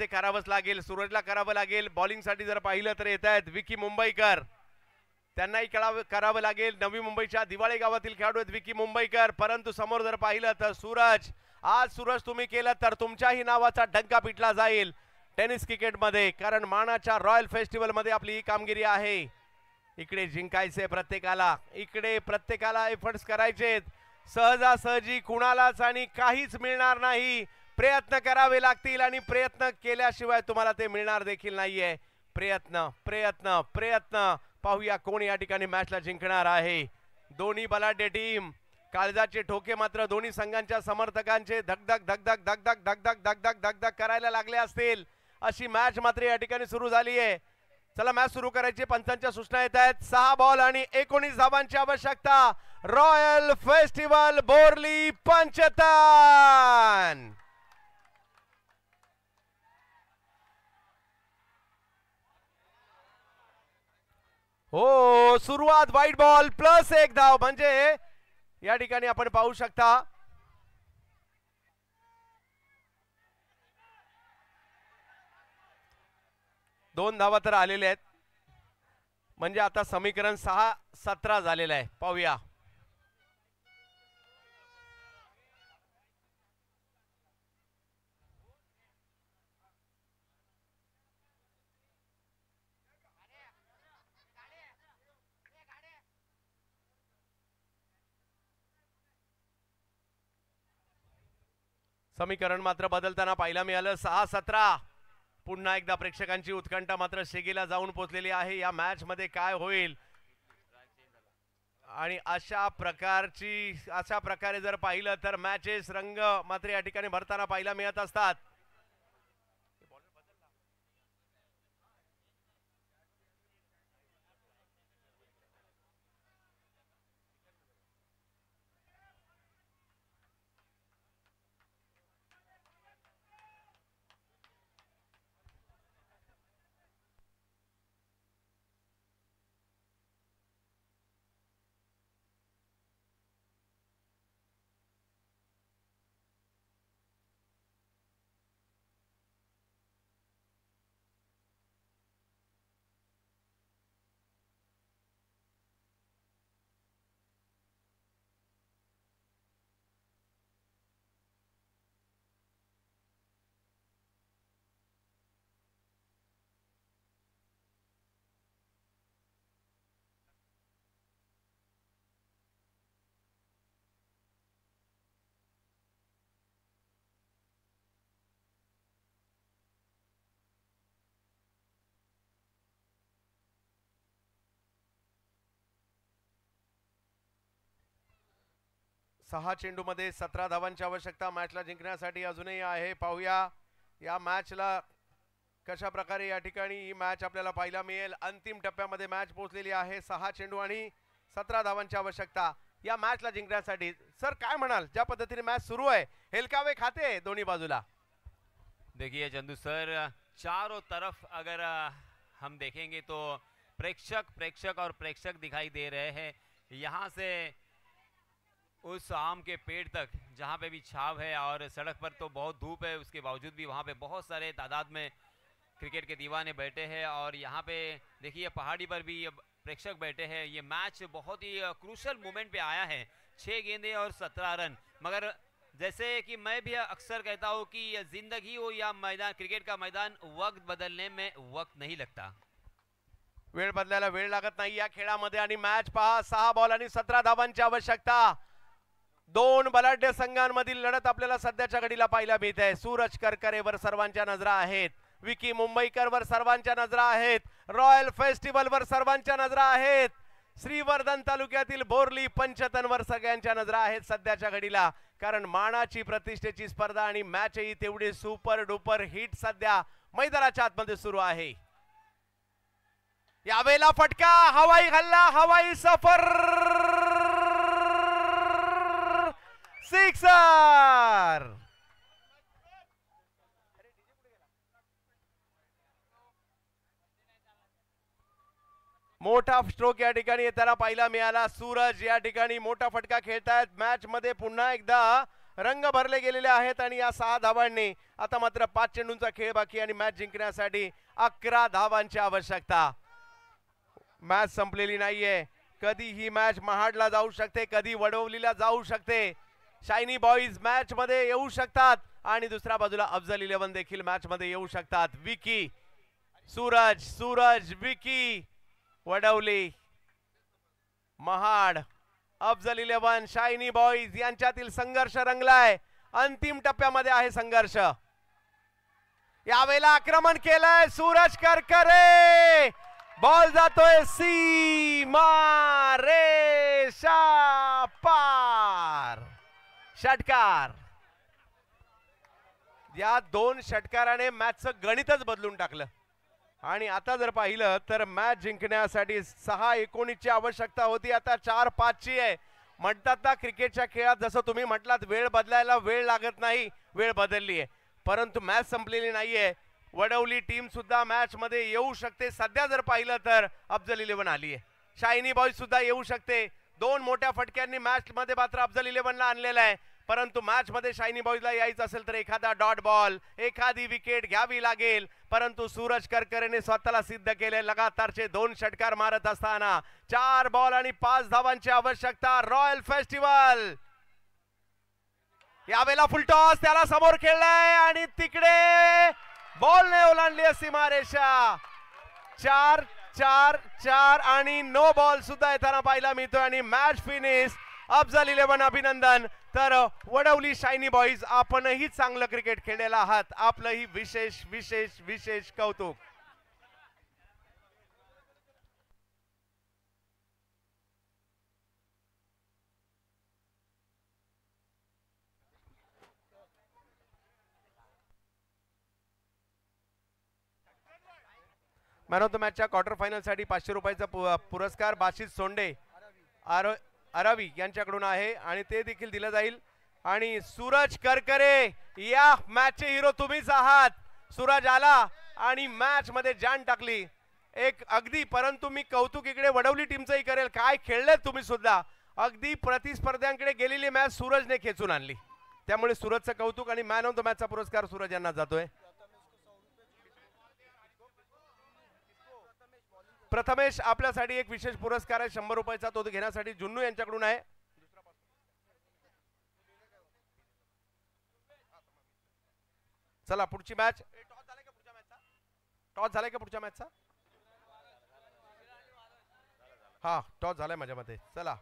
ते करावंच लागेल, सूरजला करावं लागेल. बॉलिंग साठी जर पाहिलं तर येत आहेत विकी मुंबईकर, त्यांनाही करावं लागेल. नवी मुंबईच्या दिवाळे गावातील खेळाडू आहेत विकी मुंबईकर, परंतु समोर जर पाहिलं तर सूरज, आज सूरज तुम्ही केलं तर तुमच्याही नावाचा डंका पिटला जाईल टेनिस क्रिकेटमध्ये, कारण मानाच्या रॉयल फेस्टिवल मध्ये आपली ही कामगिरी आहे. इकडे जिंकायचे प्रत्येकाला, इकडे प्रत्येकाला एफर्ट्स करायचे, सहजासहजी कुणालाच आणि काहीच मिळणार नाही. प्रयत्न करावे लागतील आणि प्रयत्न केल्याशिवाय तुम्हाला ते मिळणार देखील नाहीये. प्रयत्न प्रयत्न प्रयत्न. पाहूया कोण या ठिकाणी मॅचला जिंकणार आहे. दोन्ही बलाढ्य टीम, काळजाचे ठोके मात्र दोन्ही संघांच्या समर्थकांचे धगधग धगधग धगधग धगधग धगधग धगधग करायला लागले असतील अशी मॅच मात्र या ठिकाणी सुरू झाली आहे. चला मॅच सुरू करायची, पंचांच्या सूचना येत आहेत. 6 बॉल आणि 19 धावांची आवश्यकता. Royal festival Borli Panchatan. हो, सुरुवात वाईट बॉल प्लस 1 धाव, म्हणजे या ठिकाणी आपण पाहू शकता 2 धावा तर आलेले आहेत, म्हणजे आता समीकरण 6-17 झालेलं आहे. पाहूया समीकरण मात्र बदलताना पाहायला मिळालं. 6-17. पुन्हा एकदा प्रेक्षकांची उत्कंठा मात्र शेगेला जाऊन पोहोचलेली आहे. या मॅच मध्ये काय होईल आणि अशा प्रकारे जर पाहिलं तर मॅचेस रंग मात्र या ठिकाणी भरताना पाहायला मिळत असतात. सहा चेंडूमध्ये 17 धावांची आवश्यकता मॅचला जिंकण्यासाठी अजूनही आहे. पाहूया या मॅचला कशा प्रकारे या ठिकाणी ही मॅच आपल्याला पाहायला मिळेल. अंतिम टप्प्यामध्ये मॅच पोहोचलेली आहे. 6 चेंडू आणि 17 धावांची आवश्यकता या मॅचला जिंकण्यासाठी. सर काय म्हणाल, ज्या पद्धतीने मॅच सुरू आहे, हेलकावे खाते दोन्ही बाजूला? देखिए चंदू सर, चारों तरफ अगर हम देखेंगे तो प्रेक्षक और प्रेक्षक दिखाई दे रहे हैं. यहाँ से उस आम के पेड़ तक जहाँ पे भी छाव है, और सड़क पर तो बहुत धूप है, उसके बावजूद भी वहाँ पे बहुत सारे तादाद में क्रिकेट के दीवाने बैठे हैं. और यहाँ पे देखिए पहाड़ी पर भी प्रेक्षक बैठे हैं. ये मैच बहुत ही क्रूशल मोमेंट पे आया है. 6 गेंदें और 17 रन. मगर जैसे कि मैं भी अक्सर कहता हूँ कि जिंदगी हो या मैदान, क्रिकेट का मैदान, वक्त बदलने में वक्त नहीं लगता. वेळ बदलायला वेळ लागत नाही या खेळामध्ये. आणि मॅच पहा, 6 बॉल आणि 17 धावांची आवश्यकता. दोन बलाढ्य संघांमधील लढत आपल्याला सध्याच्या घडीला पाहायला मिळते. सूरज करकरेवर सर्वांच्या नजरा आहेत, विकी मुंबईकरवर सर्वांच्या नजरा आहेत, रॉयल फेस्टिवलवर सर्वांच्या नजरा आहेत, श्रीवर्धन तालुक्यातील बोरली पंचतनवर सगळ्यांच्या नजरा आहेत सध्याच्या घडीला. कारण मानाची प्रतिष्ठेची स्पर्धा आणि मॅचही तेवढी सुपर डुपर हिट सध्या मैदानाच्या आतमध्ये सुरू आहे. यावेळेला फटका, हवाई हल्ला, हवाई सफर, सिक्सर. मोठा स्ट्रोक या ठिकाणी येताना पाहायला मिळाला. सूरज या ठिकाणी मोठा फटका खेळतायत. मॅच मध्ये पुन्हा एकदा रंग भरले गेलेले आहेत आणि या 6 धावांनी आता मात्र 5 चेंडूंचा खेळ बाकी आणि मॅच जिंकण्यासाठी 11 धावांची आवश्यकता. मॅच संपलेली नाहीये. कधी ही मॅच महाडला जाऊ शकते, कधी वडवलीला जाऊ शकते. शायनी बॉईज मॅच मध्ये येऊ शकतात आणि दुसऱ्या बाजूला अफजल 11 देखील मॅच मध्ये येऊ शकतात. विकी, सूरज, विकी, वडवली, महाड, अफजल 11, शायनी बॉईज यांच्यातील संघर्ष रंगलाय. अंतिम टप्प्यामध्ये आहे संघर्ष. यावेळेला आक्रमण केलंय सूरज करकरे. बॉल जातोय सीमा रेषा पार. षटकार. या 2 षटकाराने मॅचचं गणितच बदलून टाकलं आणि आता जर पाहिलं तर मॅच जिंकण्यासाठी 6-19 ची आवश्यकता होती, आता 4-5 ची आहे. म्हणतात ना क्रिकेटच्या खेळात, जसं तुम्ही म्हटलात वेळ बदलायला वेळ लागत नाही, वेळ बदलली आहे परंतु मॅच संपलेली नाहीये. वडवली टीम सुद्धा मॅच मध्ये येऊ शकते. सध्या जर पाहिलं तर अफजल 11 आली आहे, शायनी बॉईज सुद्धा येऊ शकते. 2 मोठ्या फटक्यांनी मॅच मध्ये मात्र अफजल 11 ला आणलेला आहे परंतु मॅच मध्ये शायनी बॉईजला यायचं असेल तर एखादा डॉट बॉल, एखादी विकेट घ्यावी लागेल. परंतु सूरज करकरेने स्वतःला सिद्ध केले. लगातारचे 2 षटकार मारत असताना 4 बॉल आणि 5 धावांची आवश्यकता. रॉयल फेस्टिवल यावेळेला फुल टॉस, त्याला समोर खेळलाय आणि तिकडे बॉलने ओलांडली सीमारेषा. 4 आणि नो बॉल सुद्धा येताना पाहायला मिळतोय आणि मॅच फिनिश. अफजल 11 अभिनंदन. तर वडवली शायनी बॉईज आपणही चांगलं क्रिकेट खेळलेला आहात, आपलंही विशेष विशेष विशेष कौतुक. मॅन ऑफ द मॅचच्या क्वार्टर फायनल साठी 500 रुपयाचा पुरस्कार बाशिष सोंडे अरावी यांच्याकडून आहे आणि ते देखील दिलं जाईल. आणि सूरज करकरे, या मॅचचे हिरो तुम्हीच आहात. सूरज आला आणि मॅच मध्ये जान टाकली एक अगदी. परंतु मी कौतुक इकडे वडवली टीमचंही करेल, काय खेळले तुम्ही सुद्धा. अगदी प्रतिस्पर्ध्यांकडे गेलेली मॅच सूरजने खेचून आणली, त्यामुळे सूरजचं कौतुक. आणि मॅन ऑफ द मॅचचा पुरस्कार सूरज यांना जातोय. प्रथमेश आपल्यासाठी एक विशेष पुरस्कार आहे 100 रुपयाचा, तो घेण्यासाठी जुन्नू यांच्याकडून आहे. चला पुढची मॅच. टॉस झालाय का पुढच्या मॅचचा? हा टॉस झालाय माझ्या मते. चला